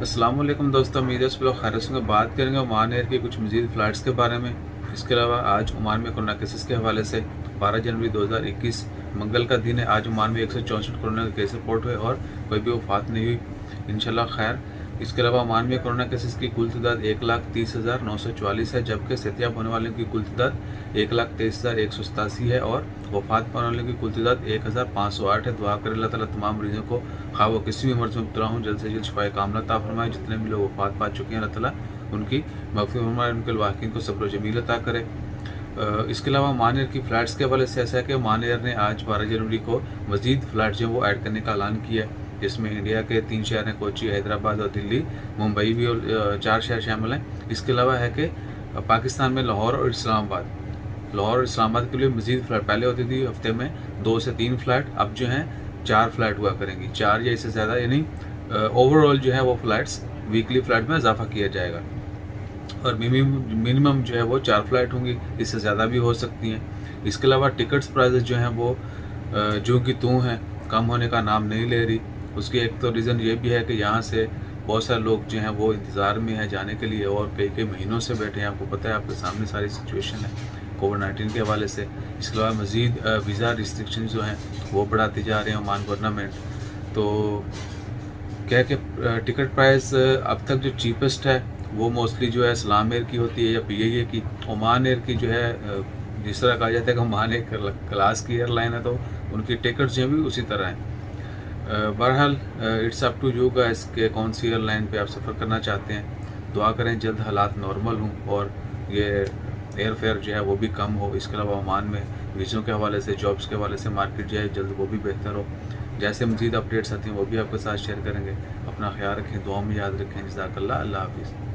अस्सलाम वालेकुम दोस्तों, उम्मीद है सब लोग खैरियत से होंगे। बात करेंगे ओमान एयर की कुछ मज़ीद फ़्लाइट्स के बारे में। इसके अलावा आज ओमान में कोरोना केसेस के हवाले से 12 जनवरी 2021 मंगल का दिन है। आज ओमान में 164 कोरोना के केस रिपोर्ट हुए और कोई भी वफात नहीं हुई, इंशाल्लाह खैर। इसके अलावा ओमान में कोरोना केसेस की कुल तादाद 1,30,944 है, जबकि सेहतियाब होने वालों की कुल तादाद 1,23,187 है और वफात पाने वालों की कुल तादाद 1,508 है। दुआ करें अल्लाह ताला तमाम मरीजों को, खा वो किसी भी मर्ज़ में मुब्तला हूँ, जल्द से जल्द शिफाए कामला अता फरमाए। जितने भी लोग वफात पा चुके हैं अल्लाह ताला उनकी मग़फ़िरत फरमाए, उनके वाक़ईन को सब्र जमील अता करे। इसके अलावा ओमान एयर की फ़्लाइट्स के हवाले से ऐसा है कि ओमान एयर ने आज 12 जनवरी को मज़ीद फ़्लाइट जो वो ऐड करने का ऐलान किया है, जिसमें इंडिया के 3 शहर हैं, कोची, हैदराबाद और दिल्ली, मुंबई भी, और 4 शहर शामिल हैं। इसके अलावा है कि पाकिस्तान में लाहौर और इस्लामाबाद के लिए मज़ीद फ़्लाइट पहले होती थी हफ्ते में 2 से 3 फ़्लाइट, अब जो हैं 4 फ़्लाइट हुआ करेंगी, 4 या इससे ज़्यादा, यानी ओवरऑल जो है वो फ़्लाइट्स वीकली फ़्लाइट में इजाफा किया जाएगा और मिनिमम जो है वो 4 फ़्लाइट होंगी, इससे ज़्यादा भी हो सकती हैं। इसके अलावा टिकट्स प्राइसेस जो हैं वो जो कि तू हैं, कम होने का नाम नहीं ले रही। उसकी एक तो रीज़न ये भी है कि यहाँ से बहुत सारे लोग जो हैं वो इंतज़ार में हैं जाने के लिए और कई महीनों से बैठे हैं। आपको पता है, आपके सामने सारी सिचुएशन है कोविड-19 के हवाले से। इसके अलावा मज़ीद वीज़ा रिस्ट्रिक्शन जो हैं वो बढ़ाती जा रही हैं ओमान गवर्नमेंट। तो क्या कि टिकट प्राइस अब तक जो चीपेस्ट है वो मोस्टली जो है सलाम एयर की होती है या PIA की। ओमान एयर की जो है जिस तरह कहा जाता है कि ओमान एक क्लास की एयरलाइन है, तो उनकी टिकट्स जो भी उसी तरह हैं। बहरहाल it's up to you guys कि कौन सी एयरलाइन पे आप सफ़र करना चाहते हैं। दुआ करें जल्द हालात नॉर्मल हों और ये एयर फेयर जो है वो भी कम हो। इसके अलावा ओमान में वीज़ों के हवाले से, जॉब्स के हवाले से मार्केट जो है जल्द वो भी बेहतर हो। जैसे मज़ीद अपडेट्स आती हैं वो भी आपके साथ शेयर करेंगे। अपना ख्याल रखें, दुआ में याद रखें। जज़ाकल्लाह, अल्लाह हाफ़िज़।